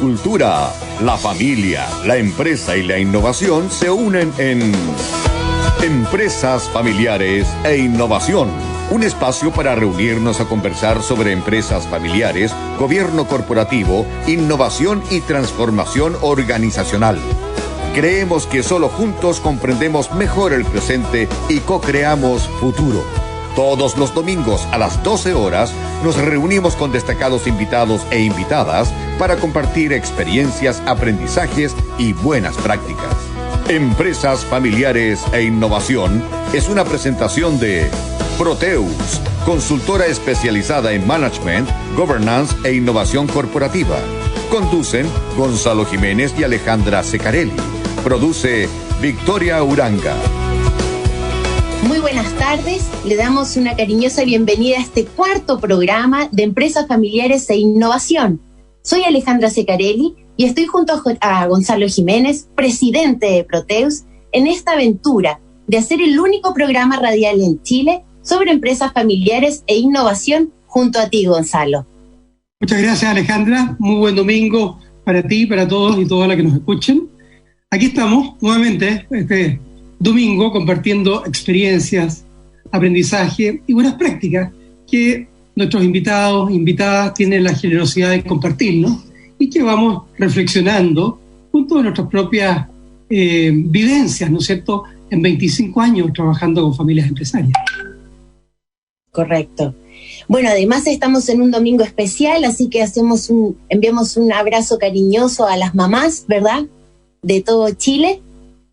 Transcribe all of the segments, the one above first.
cultura, la familia, la empresa y la innovación se unen en Empresas Familiares e Innovación. Un espacio para reunirnos a conversar sobre empresas familiares, gobierno corporativo, innovación y transformación organizacional. Creemos que solo juntos comprendemos mejor el presente y co-creamos futuro. Todos los domingos a las 12 horas nos reunimos con destacados invitados e invitadas para compartir experiencias, aprendizajes y buenas prácticas. Empresas Familiares e Innovación es una presentación de Proteus, consultora especializada en management, governance e innovación corporativa. Conducen Gonzalo Jiménez y Alejandra Secarelli. Produce Victoria Uranga. Muy buenas tardes, le damos una cariñosa bienvenida a este cuarto programa de Empresas Familiares e Innovación. Soy Alejandra Secarelli y estoy junto a Gonzalo Jiménez, presidente de Proteus, en esta aventura de hacer el único programa radial en Chile sobre empresas familiares e innovación junto a ti, Gonzalo. Muchas gracias, Alejandra. Muy buen domingo para ti, para todos y todas las que nos escuchen. Aquí estamos nuevamente este domingo compartiendo experiencias, aprendizaje y buenas prácticas que nuestros invitados e invitadas tienen la generosidad de compartirnos y que vamos reflexionando junto a nuestras propias vivencias, ¿no es cierto?, en 25 años trabajando con familias empresarias. Correcto. Bueno, además estamos en un domingo especial, así que enviamos un abrazo cariñoso a las mamás, ¿verdad?, de todo Chile.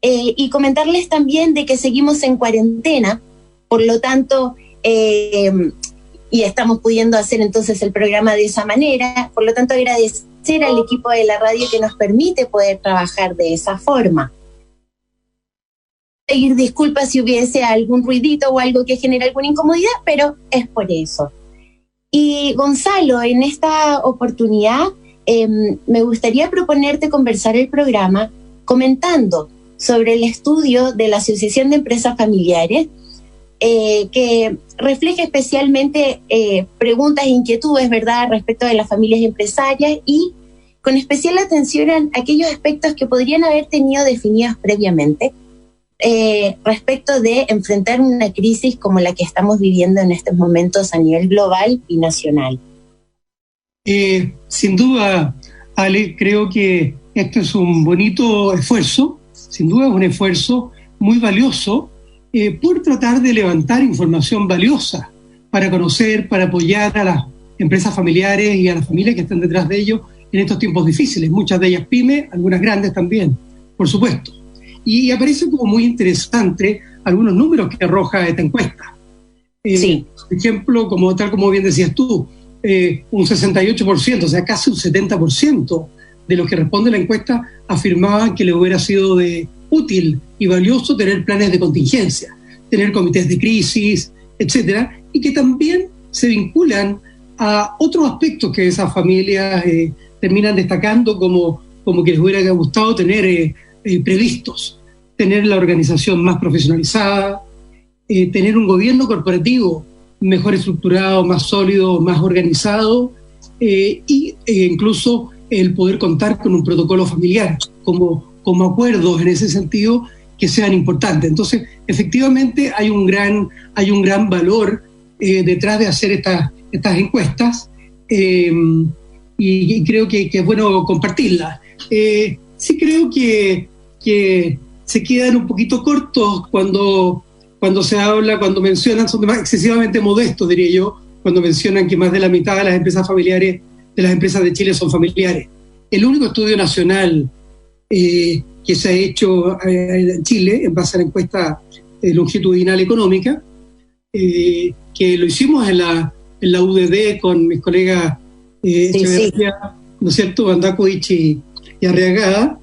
Y comentarles también de que seguimos en cuarentena, por lo tanto, y estamos pudiendo hacer entonces el programa de esa manera, por lo tanto agradecer al equipo de la radio que nos permite poder trabajar de esa forma. Pedir disculpas si hubiese algún ruidito o algo que genere alguna incomodidad, pero es por eso. Y Gonzalo, en esta oportunidad me gustaría proponerte conversar el programa comentando sobre el estudio de la Asociación de Empresas Familiares, que refleja especialmente preguntas e inquietudes, ¿verdad?, respecto de las familias empresarias y con especial atención a aquellos aspectos que podrían haber tenido definidos previamente respecto de enfrentar una crisis como la que estamos viviendo en estos momentos a nivel global y nacional. Sin duda, Ale, creo que esto es un bonito esfuerzo. Sin duda es un esfuerzo muy valioso por tratar de levantar información valiosa para conocer, para apoyar a las empresas familiares y a las familias que están detrás de ellos en estos tiempos difíciles, muchas de ellas pymes, algunas grandes también, por supuesto. Y aparece como muy interesante algunos números que arroja esta encuesta. Sí. Por ejemplo, tal como bien decías tú, un 68%, o sea, casi un 70%, de los que responden a la encuesta afirmaban que les hubiera sido útil y valioso tener planes de contingencia, tener comités de crisis, etcétera, y que también se vinculan a otros aspectos que esas familias terminan destacando como que les hubiera gustado tener previstos, tener la organización más profesionalizada, tener un gobierno corporativo mejor estructurado, más sólido, más organizado, incluso el poder contar con un protocolo familiar, como acuerdos en ese sentido que sean importantes. Entonces, efectivamente hay un gran valor detrás de hacer estas encuestas y creo que es bueno compartirlas. Sí creo que se quedan un poquito cortos cuando mencionan, son excesivamente modestos, diría yo, cuando mencionan que más de la mitad de las empresas familiares, de las empresas de Chile son familiares. El único estudio nacional que se ha hecho en Chile, en base a la encuesta longitudinal económica, que lo hicimos en la UDD con mis colegas Echeverría, ¿no es cierto?, Bandakovich y Arriagada,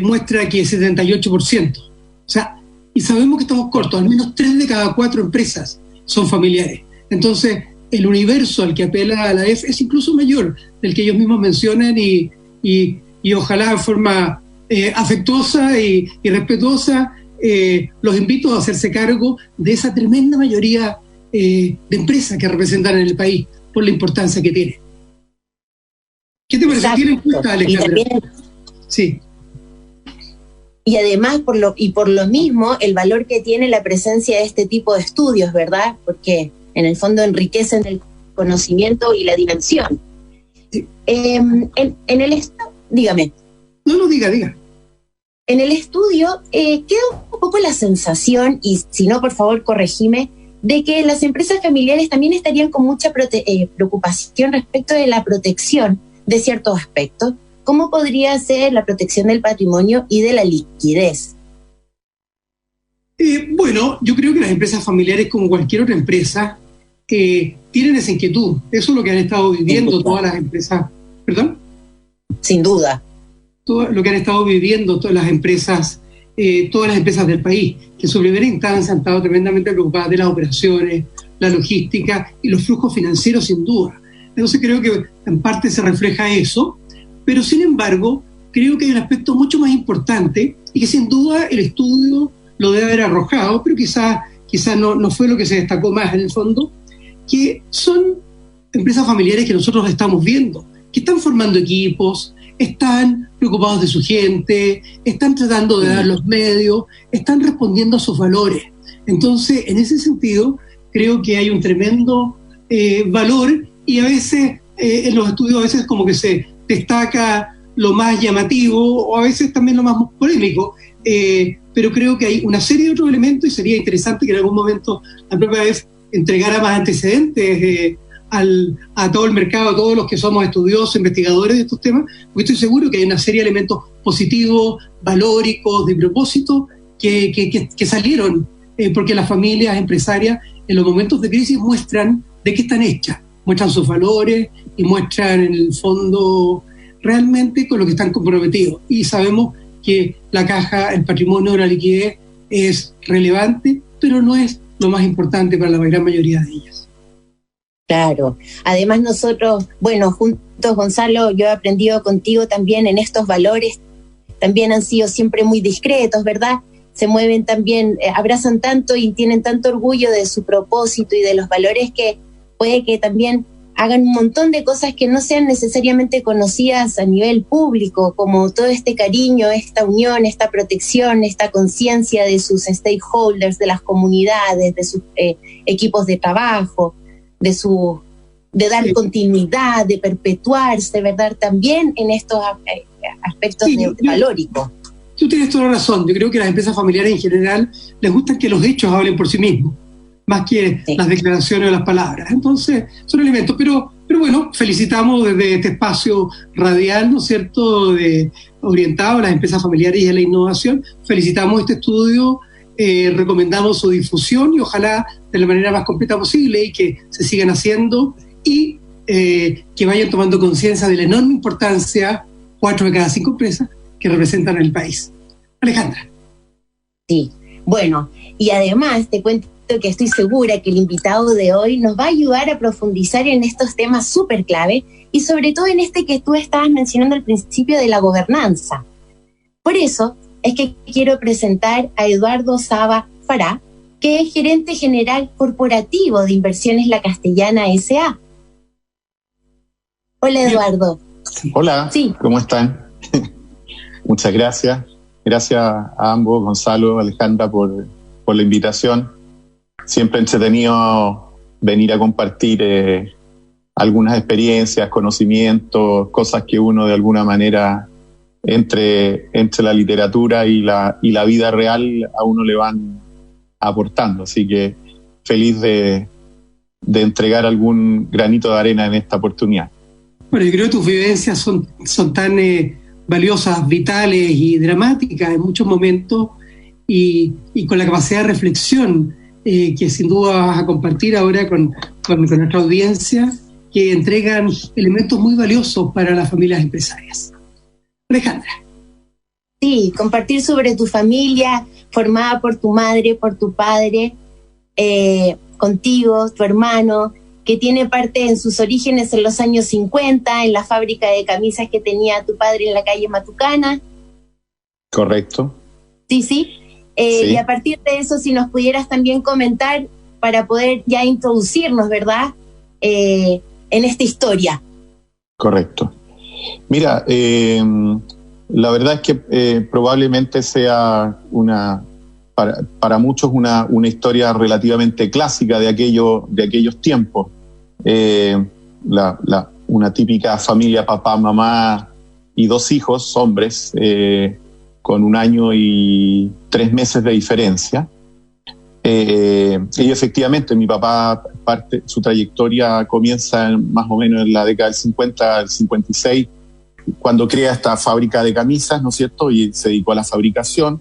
muestra que 78%. O sea, y sabemos que estamos cortos, al menos 3 de cada 4 empresas son familiares. Entonces, el universo al que apela a la AEF es incluso mayor del que ellos mismos mencionan y ojalá en forma afectuosa y respetuosa los invito a hacerse cargo de esa tremenda mayoría de empresas que representan en el país por la importancia que tiene. ¿Qué te parece? ¿Tiene en cuenta, Alejandra? Sí. Y además, por lo mismo, el valor que tiene la presencia de este tipo de estudios, ¿verdad? Porque en el fondo enriquecen el conocimiento y la dimensión. Sí. En el dígame. No, diga. En el estudio queda un poco la sensación, y si no, por favor, corregime, de que las empresas familiares también estarían con mucha preocupación respecto de la protección de ciertos aspectos. ¿Cómo podría ser la protección del patrimonio y de la liquidez? Bueno, yo creo que las empresas familiares, como cualquier otra empresa, tienen esa inquietud. Eso es lo que han estado viviendo todas las empresas. ¿Perdón? Sin duda. Todo lo que han estado viviendo todas las empresas del país, que en su primera instancia han estado tremendamente preocupadas de las operaciones, la logística y los flujos financieros, sin duda. Entonces creo que en parte se refleja eso, pero sin embargo creo que hay un aspecto mucho más importante y que sin duda el estudio lo debe haber arrojado, pero quizás no fue lo que se destacó más en el fondo, que son empresas familiares que nosotros estamos viendo, que están formando equipos, están preocupados de su gente, están tratando de dar los medios, están respondiendo a sus valores. Entonces, en ese sentido, creo que hay un tremendo valor, y a veces en los estudios a veces como que se destaca lo más llamativo o a veces también lo más polémico, pero creo que hay una serie de otros elementos y sería interesante que en algún momento la propia vez entregara más antecedentes a todo el mercado, a todos los que somos estudiosos, investigadores de estos temas, porque estoy seguro que hay una serie de elementos positivos, valóricos, de propósito, que salieron, porque las familias empresarias en los momentos de crisis muestran de qué están hechas, muestran sus valores y muestran en el fondo realmente con lo que están comprometidos. Y sabemos que la caja, el patrimonio, la liquidez es relevante, pero no es lo más importante para la gran mayoría de ellas. Claro. Además nosotros, bueno, juntos, Gonzalo, yo he aprendido contigo también en estos valores, también han sido siempre muy discretos, ¿verdad? Se mueven también, abrazan tanto y tienen tanto orgullo de su propósito y de los valores que puede que también hagan un montón de cosas que no sean necesariamente conocidas a nivel público, como todo este cariño, esta unión, esta protección, esta conciencia de sus stakeholders, de las comunidades, de sus equipos de trabajo, de dar continuidad, de perpetuarse, ¿verdad? También en estos aspectos valóricos. Tú tienes toda la razón. Yo creo que las empresas familiares en general les gusta que los hechos hablen por sí mismos, más que las declaraciones o las palabras. Entonces, son elementos. Pero bueno, felicitamos desde este espacio radial, ¿no es cierto?, orientado a las empresas familiares y a la innovación. Felicitamos este estudio, recomendamos su difusión y ojalá de la manera más completa posible y que se sigan haciendo y que vayan tomando conciencia de la enorme importancia, 4 de cada 5 empresas que representan el país. Alejandra. Sí, bueno, y además te cuento que estoy segura que el invitado de hoy nos va a ayudar a profundizar en estos temas súper clave y sobre todo en este que tú estabas mencionando al principio de la gobernanza. Por eso es que quiero presentar a Eduardo Saba Fará, que es gerente general corporativo de Inversiones La Castellana S.A. Hola, Eduardo. Hola, sí. ¿Cómo están? Muchas gracias. Gracias a ambos, Gonzalo, Alejandra, por la invitación. Siempre entretenido venir a compartir algunas experiencias, conocimientos, cosas que uno de alguna manera entre la literatura y la vida real a uno le van aportando. Así que feliz de entregar algún granito de arena en esta oportunidad. Bueno, yo creo que tus vivencias son tan valiosas, vitales y dramáticas en muchos momentos y con la capacidad de reflexión que sin duda vas a compartir ahora con nuestra audiencia, que entregan elementos muy valiosos para las familias empresarias. Alejandra. Sí, compartir sobre tu familia formada por tu madre, por tu padre, contigo, tu hermano, que tiene parte en sus orígenes en los años 50, en la fábrica de camisas que tenía tu padre en la calle Matucana. Correcto. Sí. Sí. Y a partir de eso, si nos pudieras también comentar para poder ya introducirnos, ¿verdad?, en esta historia. Correcto. Mira, la verdad es que probablemente sea para muchos una historia relativamente clásica de aquellos tiempos. Una típica familia, papá, mamá y 2 hijos, hombres, con 1 año y 3 meses de diferencia. Y efectivamente, mi papá, su trayectoria comienza más o menos en la década del 50, al 56, cuando crea esta fábrica de camisas, ¿no es cierto? Y se dedicó a la fabricación.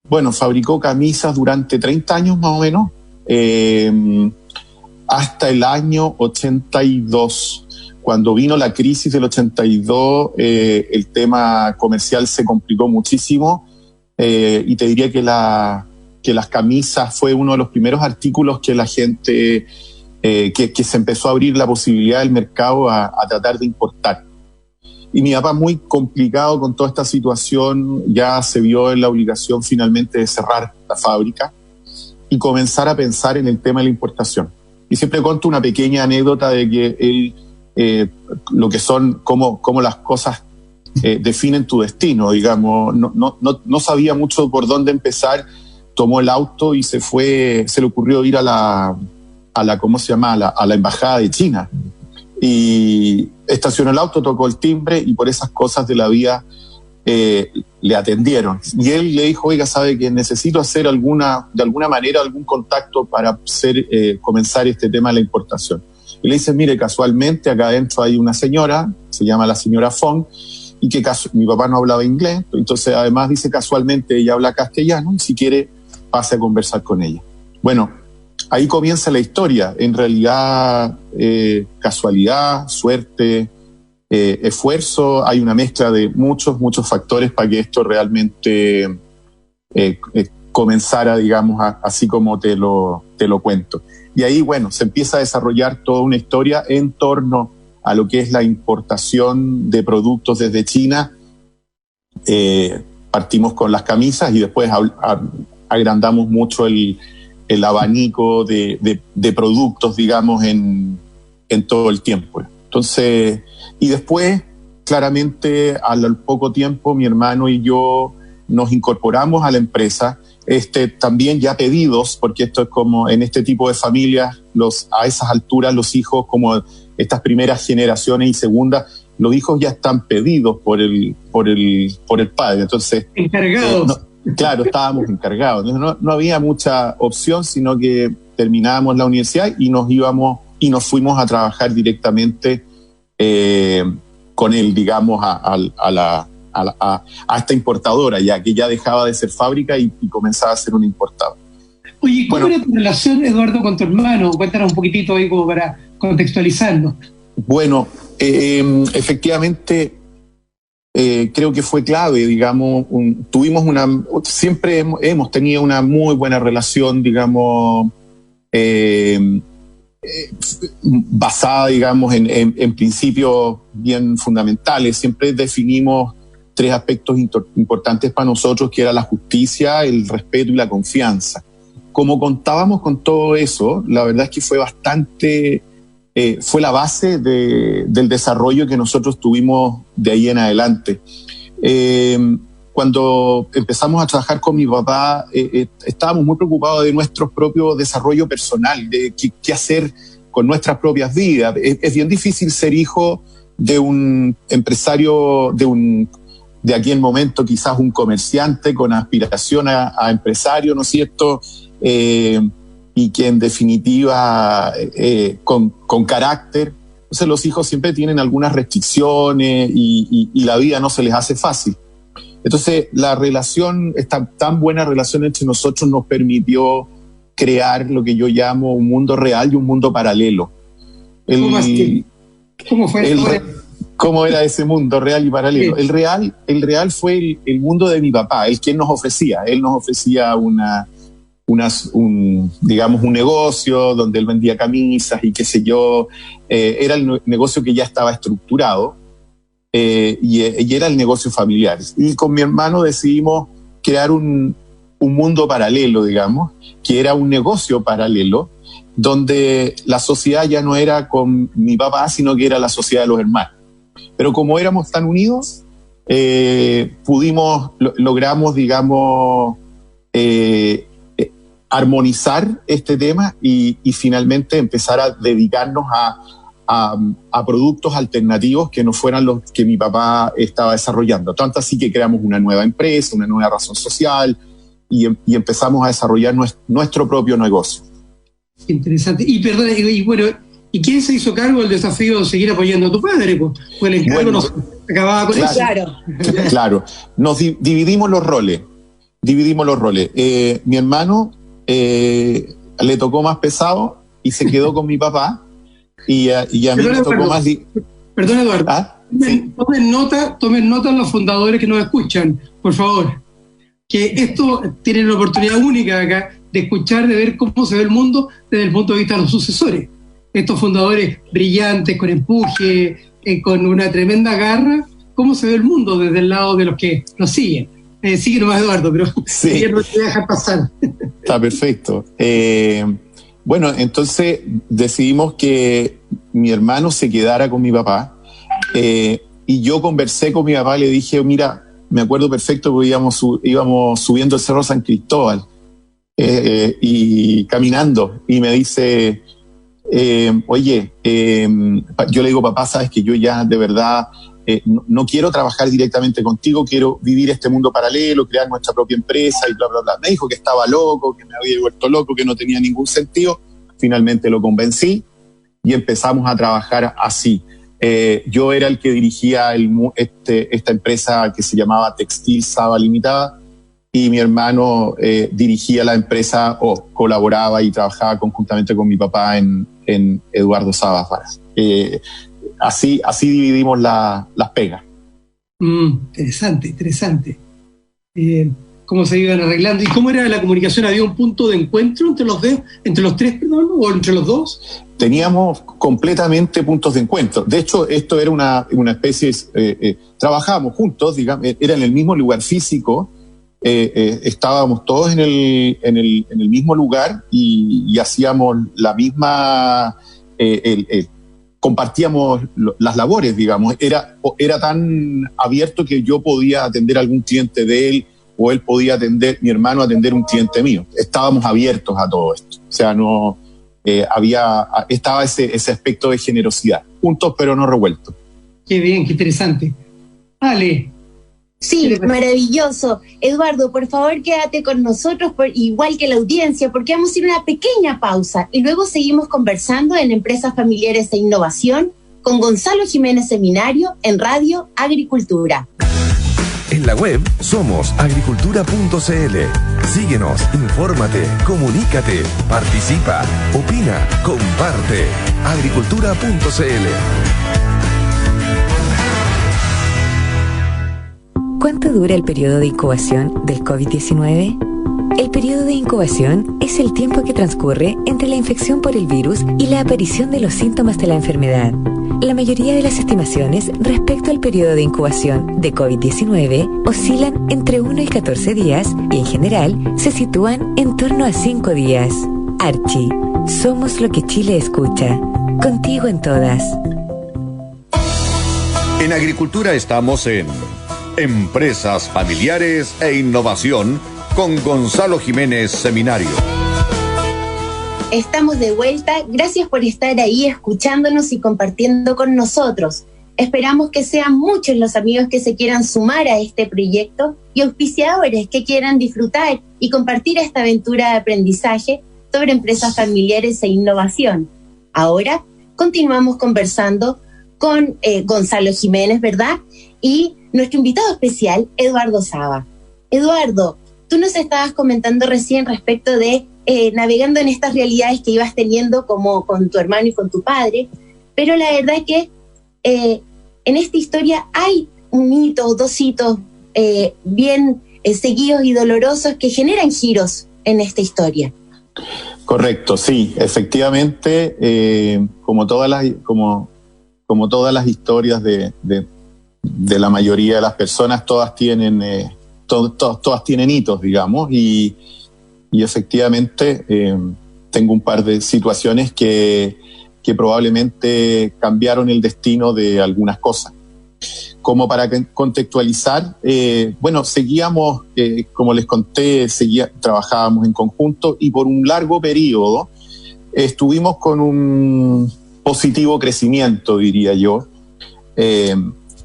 Bueno, fabricó camisas durante 30 años más o menos, hasta el año 82. Cuando vino la crisis del 82, el tema comercial se complicó muchísimo, y te diría que las camisas fue uno de los primeros artículos que la gente, que se empezó a abrir la posibilidad del mercado a tratar de importar. Y mi papá, muy complicado con toda esta situación, ya se vio en la obligación finalmente de cerrar la fábrica y comenzar a pensar en el tema de la importación. Y siempre cuento una pequeña anécdota de que él, lo que son, cómo las cosas definen tu destino, digamos. No sabía mucho por dónde empezar, tomó el auto y se le ocurrió ir a la ¿cómo se llama? A la embajada de China. Y estacionó el auto, tocó el timbre y por esas cosas de la vida le atendieron. Y él le dijo, oiga, sabe que necesito hacer de alguna manera algún contacto para comenzar este tema de la importación. Y le dice, mire, casualmente acá adentro hay una señora, se llama la señora Fong, y que mi papá no hablaba inglés, entonces además dice casualmente ella habla castellano, y si quiere pase a conversar con ella. Bueno, ahí comienza la historia. En realidad, casualidad, suerte, esfuerzo, hay una mezcla de muchos factores para que esto realmente comenzara, digamos, así como te lo cuento. Y ahí, bueno, se empieza a desarrollar toda una historia en torno a lo que es la importación de productos desde China. Partimos con las camisas y después agrandamos mucho el abanico de productos, digamos, en todo el tiempo. Entonces, y después, claramente, al poco tiempo, mi hermano y yo nos incorporamos a la empresa, también ya pedidos, porque esto es como en este tipo de familias, a esas alturas los hijos, como estas primeras generaciones y segundas, los hijos ya están pedidos por el padre. Entonces, encargados. Claro, estábamos encargados. No había mucha opción, sino que terminábamos la universidad y nos fuimos a trabajar directamente con él, digamos, a esta importadora, ya que ya dejaba de ser fábrica y comenzaba a ser un importador. Oye, ¿cómo era tu relación, Eduardo, con tu hermano? Cuéntanos un poquitito ahí como para contextualizarlo. Bueno, efectivamente, creo que fue clave, digamos, siempre hemos tenido una muy buena relación, digamos, basada, digamos, en principios bien fundamentales. Siempre definimos 3 aspectos importantes para nosotros, que era la justicia, el respeto y la confianza. Como contábamos con todo eso, la verdad es que fue fue la base del desarrollo que nosotros tuvimos de ahí en adelante. Cuando empezamos a trabajar con mi papá, estábamos muy preocupados de nuestro propio desarrollo personal, de qué hacer con nuestras propias vidas. Es bien difícil ser hijo de un empresario, de aquel momento quizás un comerciante con aspiración a empresario, ¿no es cierto? Y que en definitiva con carácter. Entonces los hijos siempre tienen algunas restricciones y la vida no se les hace fácil. Entonces esta tan buena relación entre nosotros nos permitió crear lo que yo llamo un mundo real y un mundo paralelo. ¿Cómo fue? ¿Cómo era ese mundo real y paralelo? Sí. El real fue el mundo de mi papá, el que nos ofrecía. Él nos ofrecía digamos, un negocio donde él vendía camisas y qué sé yo. Era el negocio que ya estaba estructurado y era el negocio familiar. Y con mi hermano decidimos crear un mundo paralelo, digamos, que era un negocio paralelo donde la sociedad ya no era con mi papá, sino que era la sociedad de los hermanos. Pero como éramos tan unidos, logramos, digamos, armonizar este tema y finalmente empezar a dedicarnos a productos alternativos que no fueran los que mi papá estaba desarrollando. Tanto así que creamos una nueva empresa, una nueva razón social y empezamos a desarrollar nuestro propio negocio. Interesante. Y perdón, bueno, ¿y quién se hizo cargo del desafío de seguir apoyando a tu padre? Pues el encargo no acababa con eso. Claro. Nos dividimos los roles. Mi hermano le tocó más pesado y se quedó con mi papá. Y a mí me tocó más... Perdón, Eduardo. Sí. Tomen nota los fundadores que nos escuchan, por favor. Que esto tienen la oportunidad única acá de escuchar, de ver cómo se ve el mundo desde el punto de vista de los sucesores. Estos fundadores brillantes, con empuje, con una tremenda garra, cómo se ve el mundo desde el lado de los que nos siguen. Sigue nomás, Eduardo, pero sí. No te voy a dejar pasar. Está perfecto. Bueno, entonces decidimos que mi hermano se quedara con mi papá y yo conversé con mi papá y le dije, mira, me acuerdo perfecto porque íbamos subiendo el Cerro San Cristóbal y caminando y me dice, oye, yo le digo, papá, sabes que yo ya de verdad no quiero trabajar directamente contigo, quiero vivir este mundo paralelo, crear nuestra propia empresa y bla, bla, bla. Me dijo que estaba loco, que me había vuelto loco, que no tenía ningún sentido. Finalmente lo convencí y empezamos a trabajar así. Yo era el que dirigía esta empresa que se llamaba Textil Saba Limitada y mi hermano dirigía la empresa o colaboraba y trabajaba conjuntamente con mi papá en Eduardo Saba Varas. Así dividimos las pegas. Interesante. ¿Cómo se iban arreglando? ¿Y cómo era la comunicación? ¿Había un punto de encuentro entre los tres, o entre los dos? Teníamos completamente puntos de encuentro. De hecho, esto era una especie... trabajábamos juntos, digamos, era en el mismo lugar físico, estábamos todos en el mismo lugar y hacíamos la misma... compartíamos las labores, digamos. Era tan abierto que yo podía atender a algún cliente de él o él podía atender, mi hermano atender un cliente mío. Estábamos abiertos a todo esto. O sea, no estaba ese aspecto de generosidad. Juntos pero no revueltos. Qué bien, qué interesante. Ale. Sí, maravilloso. Eduardo, por favor, quédate con nosotros, igual que la audiencia, porque vamos a ir a una pequeña pausa y luego seguimos conversando en Empresas Familiares e Innovación con Gonzalo Jiménez Seminario en Radio Agricultura. En la web somos agricultura.cl. Síguenos, infórmate, comunícate, participa, opina, comparte. Agricultura.cl. ¿Cuánto dura el periodo de incubación del COVID-19? El periodo de incubación es el tiempo que transcurre entre la infección por el virus y la aparición de los síntomas de la enfermedad. La mayoría de las estimaciones respecto al periodo de incubación de COVID-19 oscilan entre 1 y 14 días y en general se sitúan en torno a 5 días. Archi, somos lo que Chile escucha. Contigo en todas. En Agricultura estamos en Empresas Familiares e Innovación con Gonzalo Jiménez Seminario. Estamos de vuelta. Gracias por estar ahí escuchándonos y compartiendo con nosotros. Esperamos que sean muchos los amigos que se quieran sumar a este proyecto y auspiciadores que quieran disfrutar y compartir esta aventura de aprendizaje sobre empresas familiares e innovación. Ahora continuamos conversando con Gonzalo Jiménez, ¿verdad? Y nuestro invitado especial, Eduardo Saba. Eduardo, tú nos estabas comentando recién respecto de navegando en estas realidades que ibas teniendo como con tu hermano y con tu padre, pero la verdad es que en esta historia hay un hito, dos hitos bien seguidos y dolorosos que generan giros en esta historia. Correcto, sí, efectivamente, como todas las historias de la mayoría de las personas, todas tienen hitos, digamos, y efectivamente tengo un par de situaciones que probablemente cambiaron el destino de algunas cosas. como para contextualizar, bueno, seguíamos, como les conté, trabajábamos en conjunto y por un largo periodo estuvimos con un positivo crecimiento, diría yo.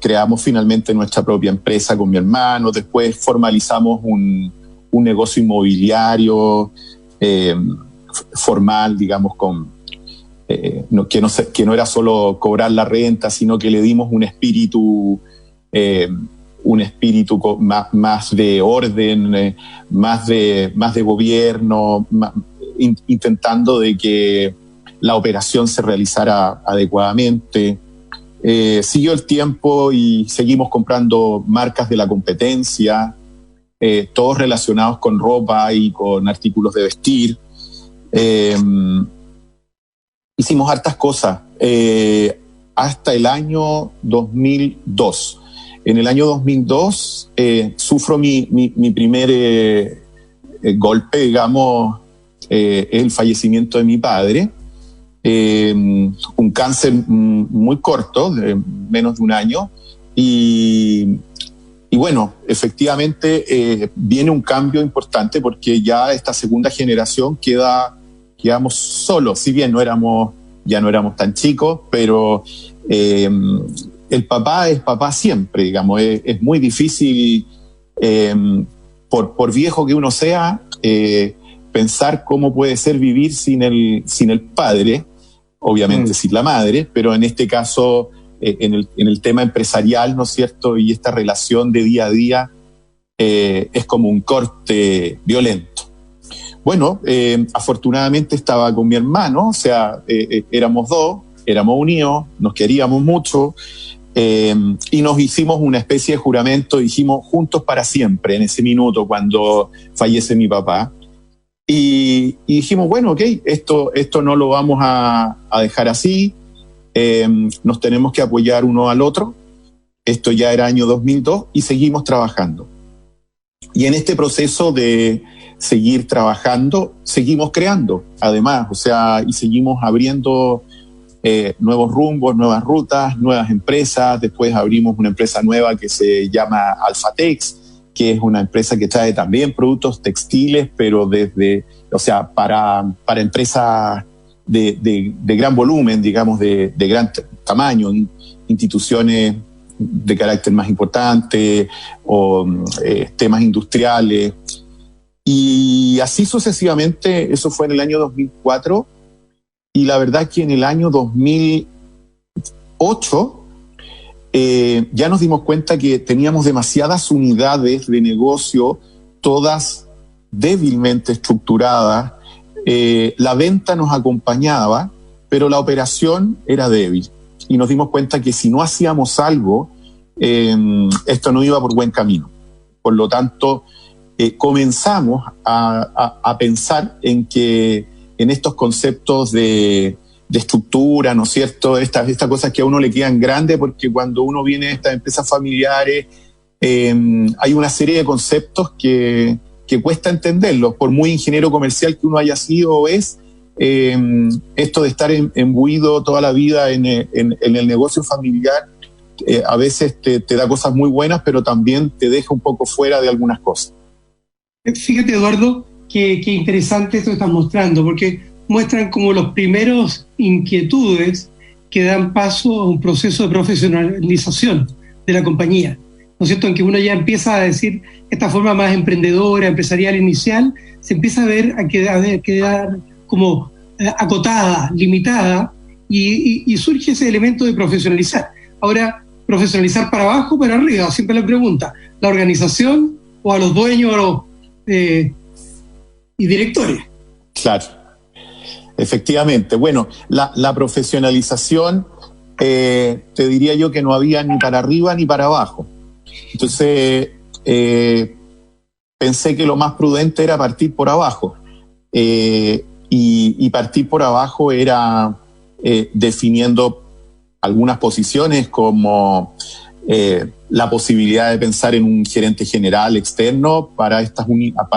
Creamos finalmente nuestra propia empresa con mi hermano, después formalizamos un negocio inmobiliario formal, digamos, que no era solo cobrar la renta, sino que le dimos un espíritu más de orden, más de gobierno, intentando de que la operación se realizara adecuadamente. Siguió el tiempo y seguimos comprando marcas de la competencia, todos relacionados con ropa y con artículos de vestir. Hicimos hartas cosas hasta el año 2002. En el año 2002 sufro mi primer golpe, digamos, el fallecimiento de mi padre. Un cáncer muy corto, de menos de un año, y bueno, efectivamente viene un cambio importante porque ya esta segunda generación quedamos solos, si bien ya no éramos tan chicos, pero el papá es papá siempre, digamos, es muy difícil, por viejo que uno sea, pensar cómo puede ser vivir sin el padre, obviamente sin la madre, pero en este caso, en el tema empresarial, ¿no es cierto? Y esta relación de día a día es como un corte violento. Bueno, afortunadamente estaba con mi hermano, o sea, éramos dos, éramos unidos, nos queríamos mucho, y nos hicimos una especie de juramento, dijimos juntos para siempre en ese minuto cuando fallece mi papá. Y dijimos, bueno, ok, esto no lo vamos a dejar así, nos tenemos que apoyar uno al otro. Esto ya era año 2002 y seguimos trabajando. Y en este proceso de seguir trabajando, seguimos creando, además, o sea, y seguimos abriendo nuevos rumbos, nuevas rutas, nuevas empresas. Después abrimos una empresa nueva que se llama Alfatex, que es una empresa que trae también productos textiles, pero para empresas de gran volumen, digamos, de gran tamaño, instituciones de carácter más importante o temas industriales. Y así sucesivamente, eso fue en el año 2004, y la verdad es que en el año 2008 ya nos dimos cuenta que teníamos demasiadas unidades de negocio, todas débilmente estructuradas. La venta nos acompañaba, pero la operación era débil. Y nos dimos cuenta que si no hacíamos algo, esto no iba por buen camino. Por lo tanto, comenzamos a pensar en estos conceptos de estructura, ¿no es cierto? Estas cosas que a uno le quedan grandes, porque cuando uno viene de estas empresas familiares, hay una serie de conceptos que cuesta entenderlos, por muy ingeniero comercial que uno haya sido o es. Esto de estar embuido toda la vida en el negocio familiar, a veces te da cosas muy buenas, pero también te deja un poco fuera de algunas cosas. Fíjate, Eduardo, qué interesante esto que estás mostrando, porque muestran como los primeros inquietudes que dan paso a un proceso de profesionalización de la compañía, ¿no es cierto? En que uno ya empieza a decir esta forma más emprendedora, empresarial inicial, se empieza a quedar como acotada, limitada, y surge ese elemento de profesionalizar. Ahora, profesionalizar para abajo o para arriba, siempre la pregunta, ¿la organización o a los dueños y directores? Claro, efectivamente. Bueno, la profesionalización, te diría yo que no había ni para arriba ni para abajo. Entonces, pensé que lo más prudente era partir por abajo. Y partir por abajo era definiendo algunas posiciones como la posibilidad de pensar en un gerente general externo para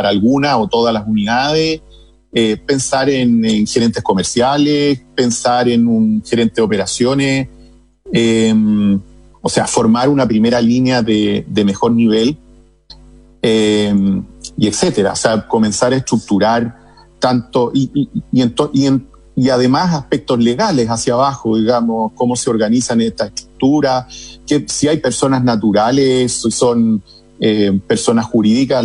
alguna o todas las unidades, pensar en gerentes comerciales, pensar en un gerente de operaciones, o sea, formar una primera línea de mejor nivel, y etcétera. O sea, comenzar a estructurar tanto y además aspectos legales hacia abajo, digamos, cómo se organizan estas estructuras, que si hay personas naturales, si son personas jurídicas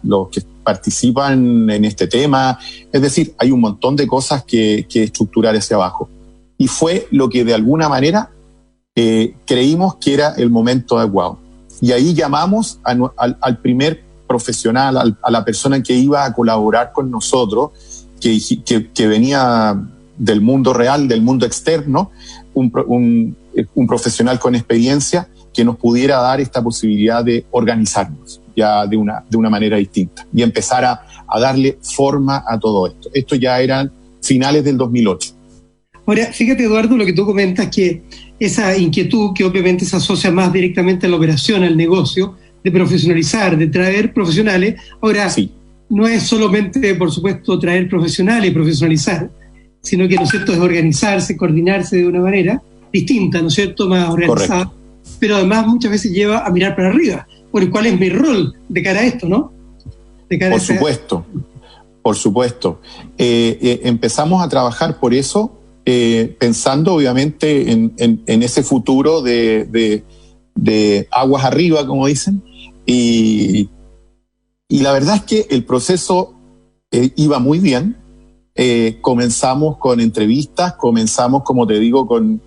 los que participan en este tema. Es decir, hay un montón de cosas que estructurar hacia abajo. Y fue lo que de alguna manera creímos que era el momento adecuado. Y ahí llamamos al primer profesional, a la persona que iba a colaborar con nosotros, que venía del mundo real, del mundo externo, un profesional con experiencia que nos pudiera dar esta posibilidad de organizarnos ya de una manera distinta y empezar a darle forma a todo esto. Esto ya eran finales del 2008. Ahora, fíjate, Eduardo, lo que tú comentas, que esa inquietud que obviamente se asocia más directamente a la operación, al negocio, de profesionalizar, de traer profesionales. Ahora, sí, no es solamente, por supuesto, traer profesionales y profesionalizar, sino que, ¿no es cierto?, es organizarse, coordinarse de una manera distinta, ¿no es cierto?, más organizada. Correcto. Pero además muchas veces lleva a mirar para arriba. Bueno, ¿cuál es mi rol de cara a esto, no? De cara por supuesto, por supuesto. Empezamos a trabajar por eso, pensando obviamente en ese futuro de aguas arriba, como dicen, y la verdad es que el proceso iba muy bien. Comenzamos con entrevistas, comenzamos, como te digo, con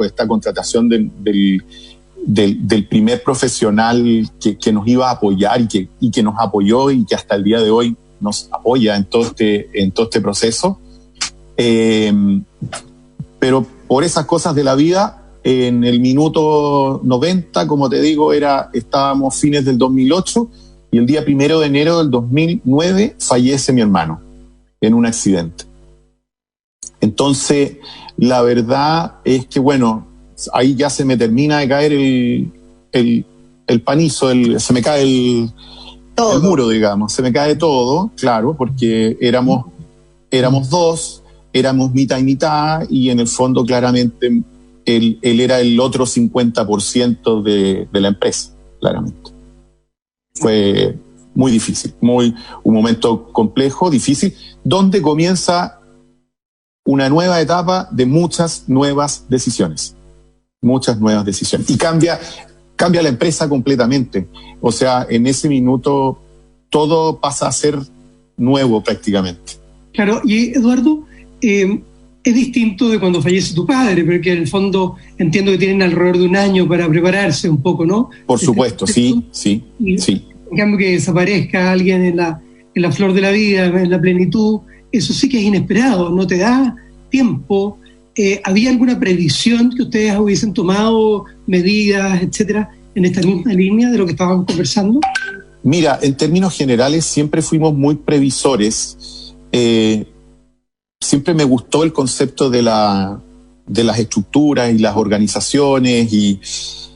esta contratación del primer profesional que nos iba a apoyar y que nos apoyó y que hasta el día de hoy nos apoya en todo este proceso. Pero por esas cosas de la vida, en el minuto 90, como te digo, estábamos fines del 2008 y el día 1 de enero del 2009 fallece mi hermano en un accidente. Entonces, la verdad es que, bueno, ahí ya se me termina de caer el panizo, se me cae el muro, digamos, se me cae todo, claro, porque éramos dos, éramos mitad y mitad, y en el fondo claramente él era el otro 50% de la empresa, claramente. Fue muy difícil, un momento complejo, difícil, donde comienza una nueva etapa de muchas nuevas decisiones. Y cambia la empresa completamente. O sea, en ese minuto todo pasa a ser nuevo prácticamente. Claro, y Eduardo, es distinto de cuando fallece tu padre, porque en el fondo entiendo que tienen alrededor de un año para prepararse un poco, ¿no? Por supuesto, sí. En cambio, que desaparezca alguien en la flor de la vida, en la plenitud, eso sí que es inesperado, no te da tiempo. ¿Había alguna previsión que ustedes hubiesen tomado, medidas, etcétera, en esta misma línea de lo que estábamos conversando? Mira, en términos generales siempre fuimos muy previsores. Siempre me gustó el concepto de las estructuras y las organizaciones,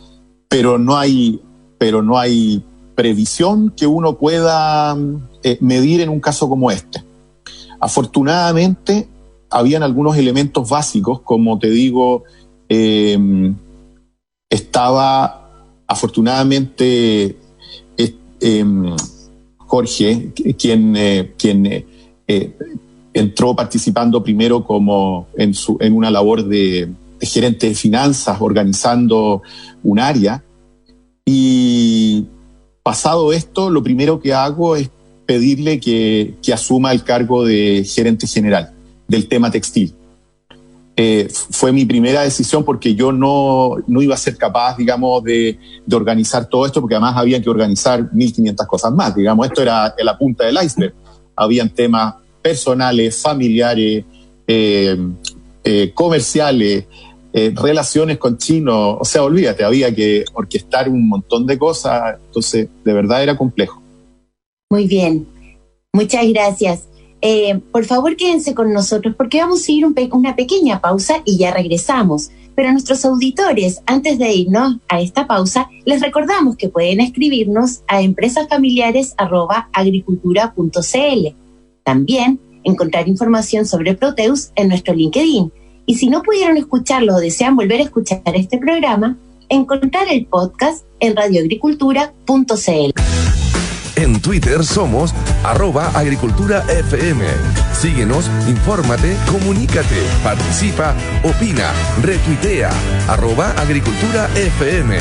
pero no hay previsión que uno pueda medir en un caso como este. Afortunadamente, habían algunos elementos básicos, como te digo, estaba afortunadamente Jorge, quien entró participando primero como en una labor de gerente de finanzas, organizando un área, y pasado esto, lo primero que hago es pedirle que asuma el cargo de gerente general del tema textil. Fue mi primera decisión porque yo no iba a ser capaz, digamos, de organizar todo esto, porque además había que organizar 1.500 cosas más, digamos, esto era la punta del iceberg. Habían temas personales, familiares, comerciales, relaciones con chinos, o sea, olvídate, había que orquestar un montón de cosas, entonces de verdad era complejo. Muy bien, muchas gracias. Por favor, quédense con nosotros porque vamos a ir una pequeña pausa y ya regresamos. Pero a nuestros auditores, antes de irnos a esta pausa, les recordamos que pueden escribirnos a empresasfamiliares@agricultura.cl. También encontrar información sobre Proteus en nuestro LinkedIn. Y si no pudieron escucharlo o desean volver a escuchar este programa, encontrar el podcast en radioagricultura.cl. En Twitter somos @agriculturafm. Síguenos, infórmate, comunícate, participa, opina, retuitea, @agriculturafm.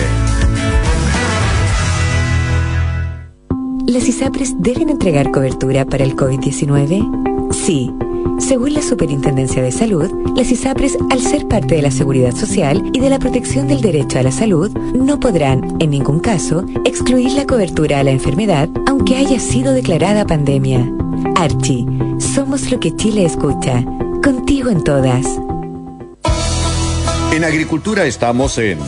¿Las ISAPRES deben entregar cobertura para el COVID-19? Sí. Según la Superintendencia de Salud, las ISAPRES, al ser parte de la Seguridad Social y de la protección del derecho a la salud, no podrán, en ningún caso, excluir la cobertura a la enfermedad, aunque haya sido declarada pandemia. Archi, somos lo que Chile escucha. Contigo en todas. En Agricultura estamos en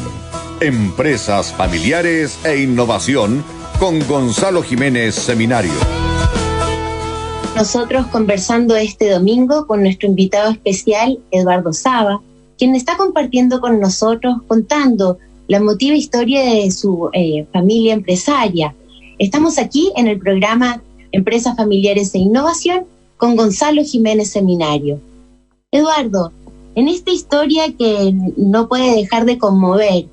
Empresas Familiares e Innovación con Gonzalo Jiménez Seminario. Nosotros conversando este domingo con nuestro invitado especial, Eduardo Saba, quien está compartiendo con nosotros, contando la emotiva historia de su familia empresaria. Estamos aquí en el programa Empresas Familiares e Innovación con Gonzalo Jiménez Seminario. Eduardo, en esta historia que no puede dejar de conmover,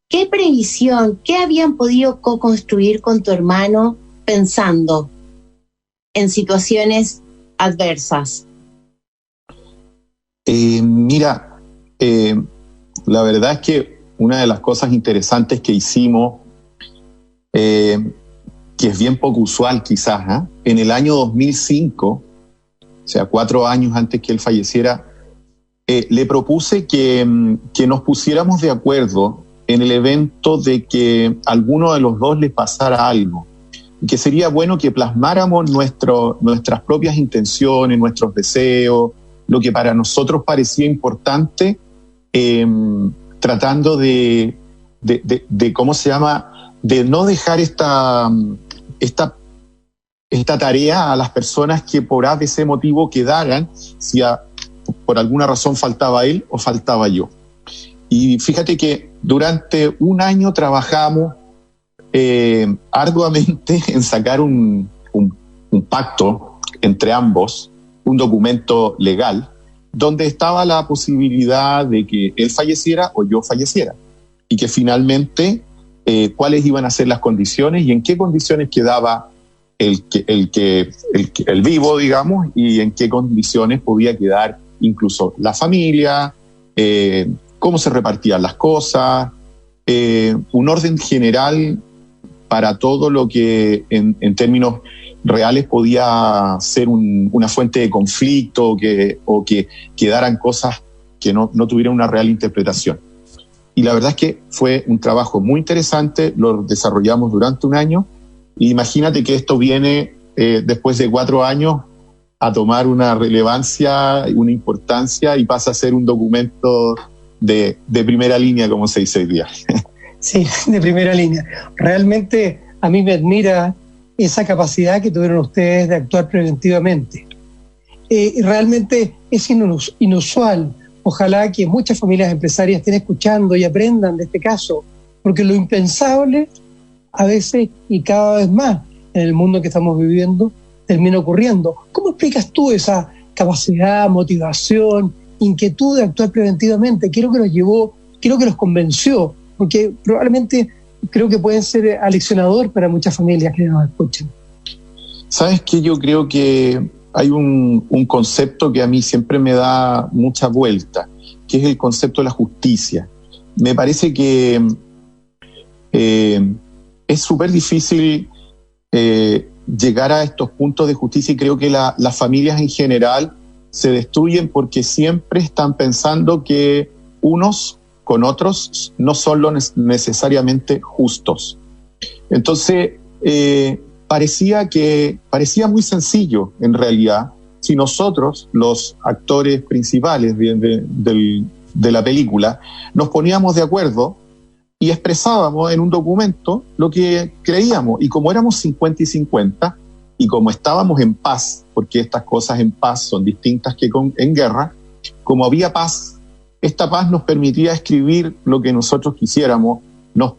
¿qué previsión, qué habían podido co-construir con tu hermano pensando en situaciones adversas? Mira, la verdad es que una de las cosas interesantes que hicimos, que es bien poco usual quizás, en el año 2005, o sea, 4 años antes que él falleciera, le propuse que nos pusiéramos de acuerdo en el evento de que a alguno de los dos les pasara algo, y que sería bueno que plasmáramos nuestras propias intenciones, nuestros deseos, lo que para nosotros parecía importante, tratando de ¿cómo se llama?, de no dejar esta tarea a las personas que por ese motivo quedaran, si por alguna razón faltaba él o faltaba yo. Y fíjate que durante un año trabajamos arduamente en sacar un pacto entre ambos, un documento legal, donde estaba la posibilidad de que él falleciera o yo falleciera, y que finalmente cuáles iban a ser las condiciones y en qué condiciones quedaba el vivo, digamos, y en qué condiciones podía quedar incluso la familia, cómo se repartían las cosas, un orden general para todo lo que en términos reales podía ser una fuente de conflicto o que quedaran cosas que no tuvieran una real interpretación. Y la verdad es que fue un trabajo muy interesante, lo desarrollamos durante un año. Imagínate que esto viene después de 4 años a tomar una relevancia, una importancia, y pasa a ser un documento de primera línea, como se dice hoy día. Sí, de primera línea. Realmente a mí me admira esa capacidad que tuvieron ustedes de actuar preventivamente. Realmente es inusual. Ojalá que muchas familias empresarias estén escuchando y aprendan de este caso, porque lo impensable a veces y cada vez más en el mundo que estamos viviendo termina ocurriendo. ¿Cómo explicas tú esa capacidad, motivación, inquietud de actuar preventivamente? ¿Qué es lo que los llevó, qué es lo que los convenció? Porque probablemente creo que puede ser aleccionador para muchas familias que nos escuchan. ¿Sabes qué? Yo creo que hay un concepto que a mí siempre me da mucha vuelta, que es el concepto de la justicia. Me parece que es súper difícil llegar a estos puntos de justicia, y creo que las familias en general se destruyen porque siempre están pensando que unos con otros no son necesariamente justos. Entonces, parecía muy sencillo, en realidad, si nosotros, los actores principales de la película, nos poníamos de acuerdo y expresábamos en un documento lo que creíamos. Y como éramos 50 y 50, y como estábamos en paz, porque estas cosas en paz son distintas que en guerra, como había paz, esta paz nos permitía escribir lo que nosotros quisiéramos, nos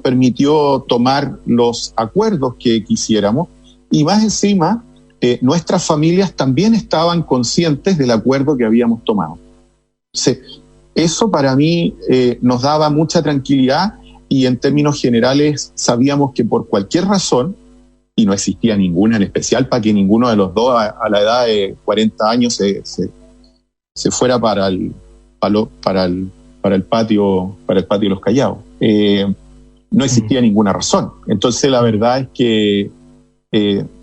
permitió tomar los acuerdos que quisiéramos, y más encima, nuestras familias también estaban conscientes del acuerdo que habíamos tomado. Eso para mí nos daba mucha tranquilidad, y en términos generales sabíamos que por cualquier razón, y no existía ninguna en especial para que ninguno de los dos a la edad de 40 años se fuera para el patio de los Callados. No existía ninguna razón. Entonces la verdad es que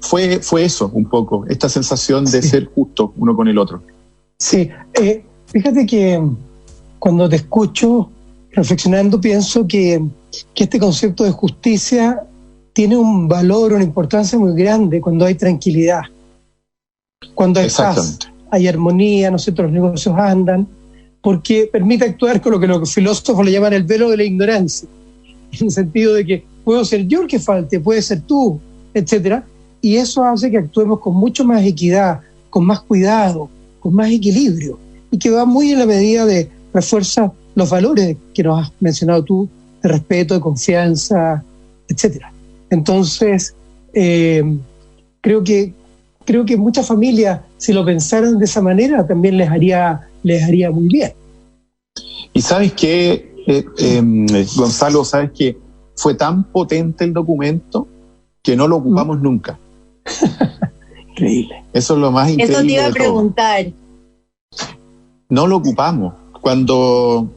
fue eso un poco, esta sensación de ser justo uno con el otro. Sí, fíjate que cuando te escucho reflexionando pienso que este concepto de justicia tiene un valor, una importancia muy grande cuando hay tranquilidad, cuando hay paz, hay armonía, ¿no es cierto? Los negocios andan, porque permite actuar con lo que los filósofos le llaman el velo de la ignorancia, en el sentido de que puedo ser yo el que falte, puede ser tú, etcétera, y eso hace que actuemos con mucho más equidad, con más cuidado, con más equilibrio, y que va muy en la medida de refuerza los valores que nos has mencionado tú, de respeto, de confianza, etcétera. Entonces, creo que muchas familias, si lo pensaran de esa manera, también les haría muy bien. Y sabes qué, Gonzalo, sabes que fue tan potente el documento que no lo ocupamos nunca. Increíble. Eso es lo más increíble. Eso te iba a preguntar. No lo ocupamos. Cuando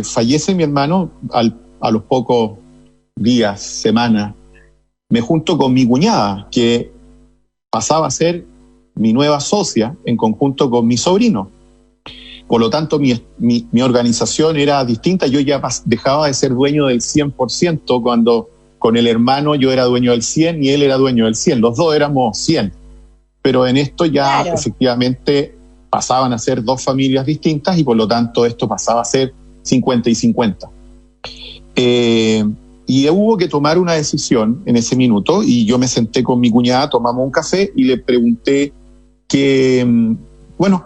fallece mi hermano, a los pocos días, semanas, me junto con mi cuñada, que pasaba a ser mi nueva socia en conjunto con mi sobrino. Por lo tanto, mi organización era distinta. Yo ya dejaba de ser dueño del 100%, cuando con el hermano yo era dueño del 100% y él era dueño del 100%. Los dos éramos 100%. Pero en esto ya efectivamente pasaban a ser dos familias distintas, y por lo tanto esto pasaba a ser 50 y 50. Y hubo que tomar una decisión en ese minuto, y yo me senté con mi cuñada, tomamos un café y le pregunté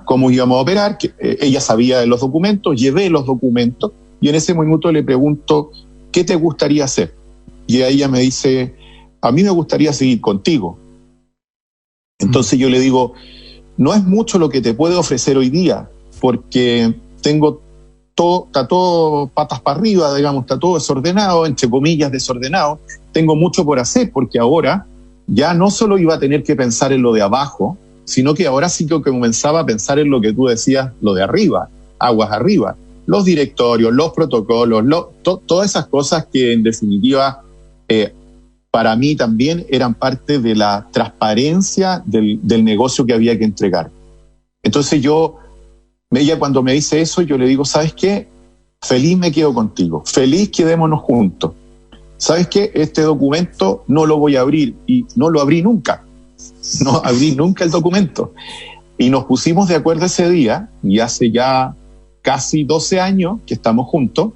cómo íbamos a operar, que ella sabía de los documentos, llevé los documentos, y en ese minuto le pregunto, ¿qué te gustaría hacer? Y ella me dice, a mí me gustaría seguir contigo. Entonces yo le digo, no es mucho lo que te puedo ofrecer hoy día, porque está todo patas para arriba, digamos, está todo desordenado, entre comillas desordenado. Tengo mucho por hacer, porque ahora ya no solo iba a tener que pensar en lo de abajo, sino que ahora sí que comenzaba a pensar en lo que tú decías, lo de arriba, aguas arriba, los directorios, los protocolos, todas esas cosas que en definitiva para mí también eran parte de la transparencia del negocio que había que entregar. Entonces ella cuando me dice eso, yo le digo, ¿sabes qué? Feliz me quedo contigo, feliz quedémonos juntos. ¿Sabes qué? Este documento no lo voy a abrir, y no lo abrí nunca. No abrí nunca el documento. Y nos pusimos de acuerdo ese día, y hace ya casi 12 años que estamos juntos,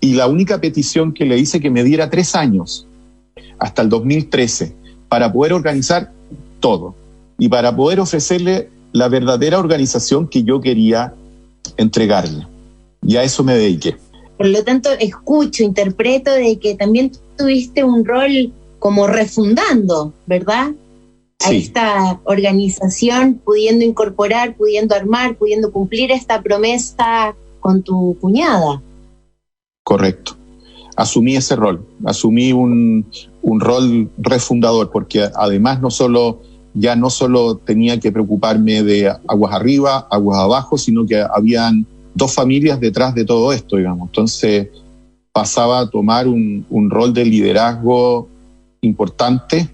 y la única petición que le hice que me diera 3 años, hasta el 2013, para poder organizar todo, y para poder ofrecerle la verdadera organización que yo quería entregarle. Y a eso me dediqué. Por lo tanto, interpreto de que también tuviste un rol como refundando, ¿verdad? A esta organización, pudiendo incorporar, pudiendo armar, pudiendo cumplir esta promesa con tu cuñada. Correcto. Asumí ese rol, asumí un rol refundador, porque además no solo tenía que preocuparme de aguas arriba, aguas abajo, sino que habían 2 familias detrás de todo esto, digamos. Entonces pasaba a tomar un rol de liderazgo importante,